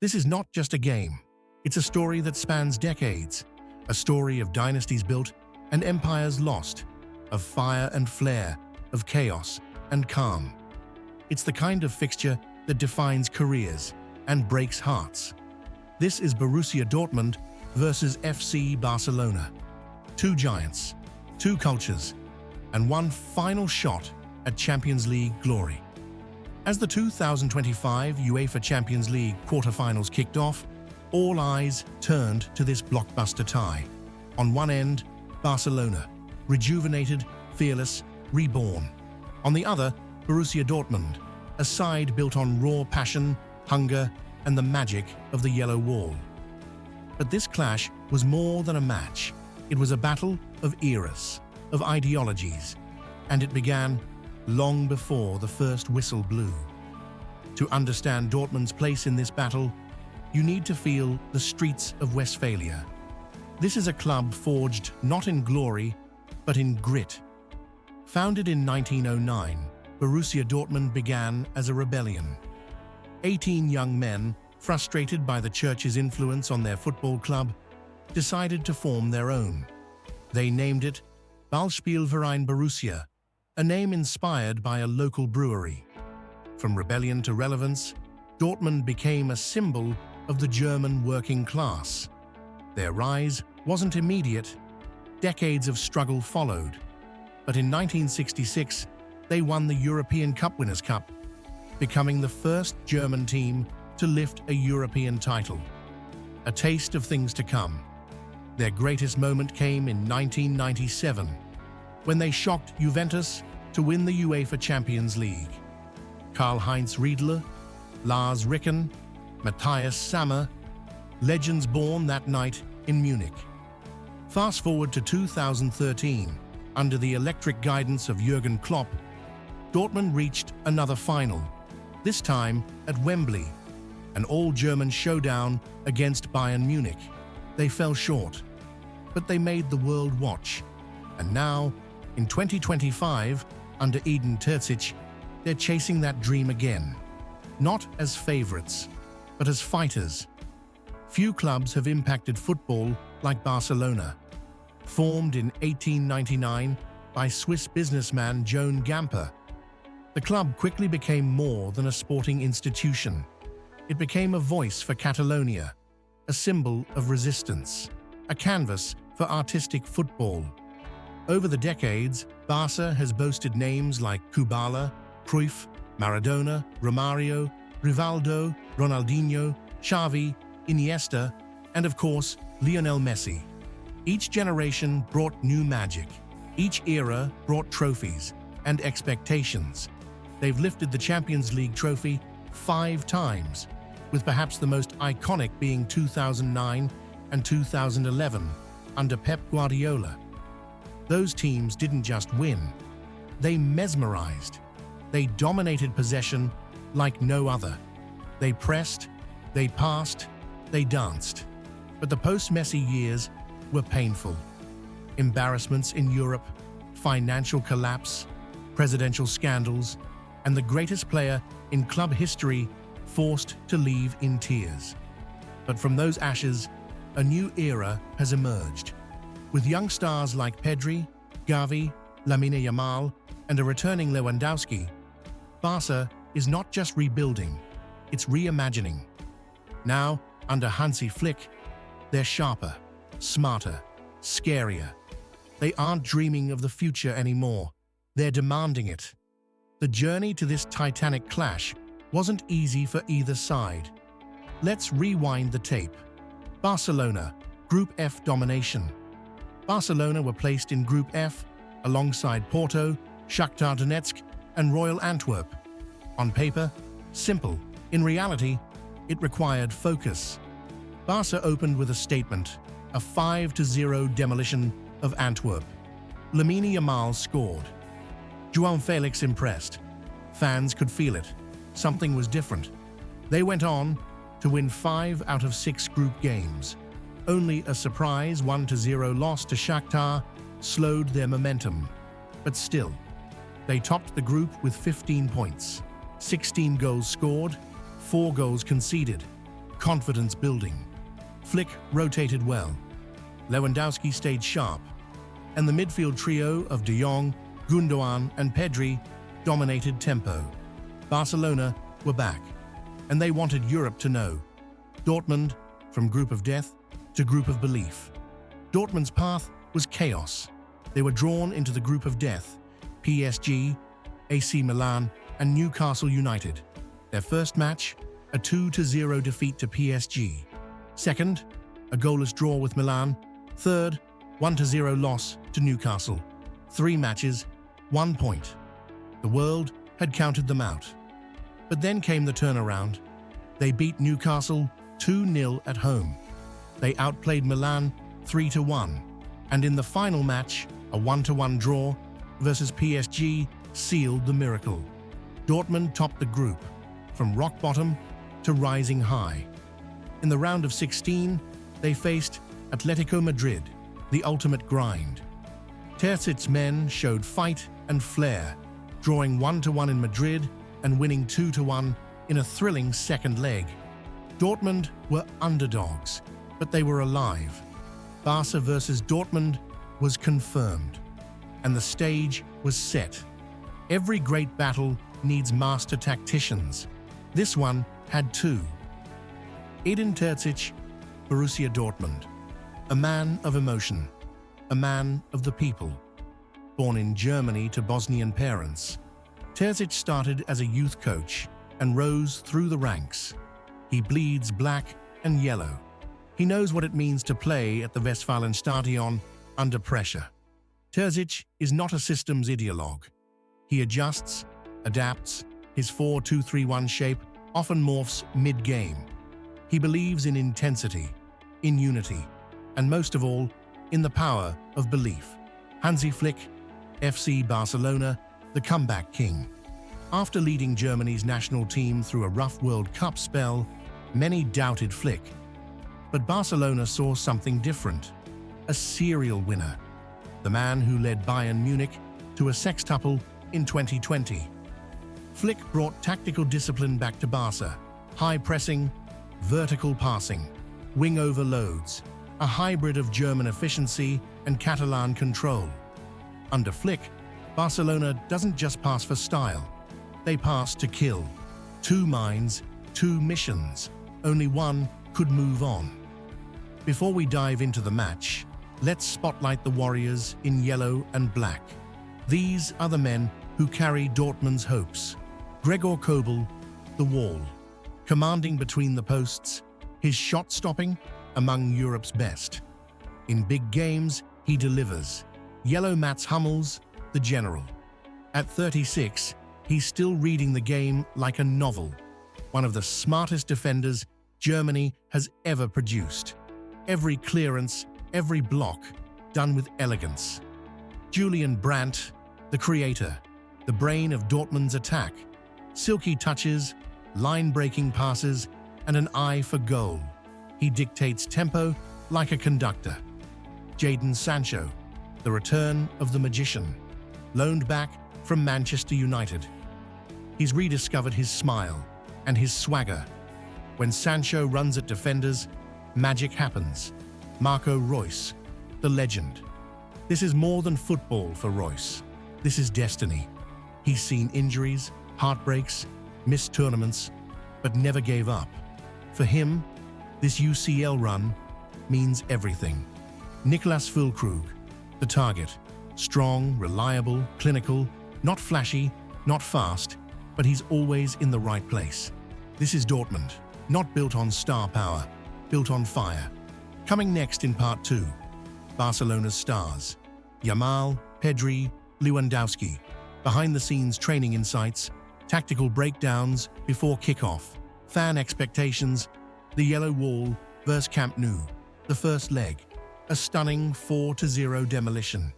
This is not just a game. It's a story that spans decades, a story of dynasties built and empires lost, of fire and flare, of chaos and calm. It's the kind of fixture that defines careers and breaks hearts. This is Borussia Dortmund versus FC Barcelona. Two giants, two cultures, and one final shot at Champions League glory. As the 2025 UEFA Champions League Quarterfinals kicked off, all eyes turned to this blockbuster tie. On one end, Barcelona, rejuvenated, fearless, reborn. On the other, Borussia Dortmund, a side built on raw passion, hunger, and the magic of the yellow wall. But this clash was more than a match. It was a battle of eras, of ideologies, and it began long before the first whistle blew. To understand Dortmund's place in this battle, you need to feel the streets of Westphalia. This is a club forged not in glory, but in grit. Founded in 1909, Borussia Dortmund began as a rebellion. 18 young men, frustrated by the church's influence on their football club, decided to form their own. They named it Ballspielverein Borussia, a name inspired by a local brewery. From rebellion to relevance, Dortmund became a symbol of the German working class. Their rise wasn't immediate. Decades of struggle followed. But in 1966, they won the European Cup Winners' Cup, becoming the first German team to lift a European title. A taste of things to come. Their greatest moment came in 1997, when they shocked Juventus to win the UEFA Champions League. Karl-Heinz Riedle, Lars Ricken, Matthias Sammer, legends born that night in Munich. Fast forward to 2013, under the electric guidance of Jurgen Klopp, Dortmund reached another final, this time at Wembley, an all-German showdown against Bayern Munich. They fell short, but they made the world watch. And now, in 2025, under Edin Terzic, they're chasing that dream again. Not as favorites, but as fighters. Few clubs have impacted football like Barcelona. Formed in 1899 by Swiss businessman Joan Gamper, the club quickly became more than a sporting institution. It became a voice for Catalonia, a symbol of resistance, a canvas for artistic football. Over the decades, Barça has boasted names like Kubala, Cruyff, Maradona, Romario, Rivaldo, Ronaldinho, Xavi, Iniesta, and of course, Lionel Messi. Each generation brought new magic. Each era brought trophies and expectations. They've lifted the Champions League trophy 5 times, with perhaps the most iconic being 2009 and 2011 under Pep Guardiola. Those teams didn't just win, they mesmerized. They dominated possession like no other. They pressed, they passed, they danced. But the post-Messi years were painful. Embarrassments in Europe, financial collapse, presidential scandals, and the greatest player in club history forced to leave in tears. But from those ashes, a new era has emerged. With young stars like Pedri, Gavi, Lamine Yamal, and a returning Lewandowski, Barça is not just rebuilding, it's reimagining. Now, under Hansi Flick, they're sharper, smarter, scarier. They aren't dreaming of the future anymore, they're demanding it. The journey to this titanic clash wasn't easy for either side. Let's rewind the tape. Barcelona, Group F domination. Barcelona were placed in Group F alongside Porto, Shakhtar Donetsk, and Royal Antwerp. On paper, simple. In reality, it required focus. Barça opened with a statement, a 5-0 demolition of Antwerp. Lamine Yamal scored. João Felix impressed. Fans could feel it. Something was different. They went on to win 5 out of 6 group games. Only a surprise 1-0 loss to Shakhtar slowed their momentum. But still, they topped the group with 15 points, 16 goals scored, 4 goals conceded. confidence building. Flick rotated well. Lewandowski stayed sharp. And the midfield trio of De Jong, Gundogan and Pedri dominated tempo. Barcelona were back, and they wanted Europe to know. Dortmund, from group of death to group of belief. Dortmund's path was chaos. They were drawn into the group of death: PSG, AC Milan and Newcastle United. Their first match, a 2-0 defeat to PSG. Second, a goalless draw with Milan. Third, 1-0 loss to Newcastle. 3 matches, 1 point. The world had counted them out. But then came the turnaround. They beat Newcastle 2-0 at home. They outplayed Milan 3-1. And in the final match, a 1-1 draw versus PSG sealed the miracle. Dortmund topped the group, from rock bottom to rising high. In the round of 16, they faced Atletico Madrid, the ultimate grind. Terzić's men showed fight and flair, drawing 1-1 in Madrid and winning 2-1 in a thrilling second leg. Dortmund were underdogs, but they were alive. Barça versus Dortmund was confirmed, and the stage was set. Every great battle needs master tacticians. This one had 2. Edin Terzić, Borussia Dortmund. A man of emotion, a man of the people. Born in Germany to Bosnian parents, Terzić started as a youth coach and rose through the ranks. He bleeds black and yellow. He knows what it means to play at the Westfalenstadion under pressure. Terzić is not a systems ideologue. He adjusts, adapts. His 4-2-3-1 shape often morphs mid-game. He believes in intensity, in unity, and most of all, in the power of belief. Hansi Flick, FC Barcelona, the comeback king. After leading Germany's national team through a rough World Cup spell, many doubted Flick. But Barcelona saw something different. A serial winner. The man who led Bayern Munich to a sextuple in 2020. Flick brought tactical discipline back to Barca. High pressing, vertical passing, wing overloads, a hybrid of German efficiency and Catalan control. Under Flick, Barcelona doesn't just pass for style. They pass to kill. 2 minds, 2 missions. Only one could move on. Before we dive into the match, let's spotlight the warriors in yellow and black. These are the men who carry Dortmund's hopes. Gregor Kobel, the wall. Commanding between the posts, his shot stopping among Europe's best. In big games, he delivers. Yellow Mats Hummels, the general. At 36, he's still reading the game like a novel. One of the smartest defenders Germany has ever produced. Every clearance, every block, done with elegance. Julian Brandt, the creator, the brain of Dortmund's attack. Silky touches, line-breaking passes, and an eye for goal. He dictates tempo like a conductor. Jadon Sancho, the return of the magician, loaned back from Manchester United. He's rediscovered his smile and his swagger. When Sancho runs at defenders, magic happens. Marco Reus, the legend. This is more than football for Reus. This is destiny. He's seen injuries, heartbreaks, missed tournaments, but never gave up. For him, this UCL run means everything. Niklas Füllkrug, the target. Strong, reliable, clinical, not flashy, not fast, but he's always in the right place. This is Dortmund, not built on star power, built on fire. Coming next in part 2, Barcelona's stars. Yamal, Pedri, Lewandowski. Behind-the-scenes training insights, tactical breakdowns before kickoff, fan expectations, the Yellow Wall versus Camp Nou. The first leg, a stunning 4-0 demolition.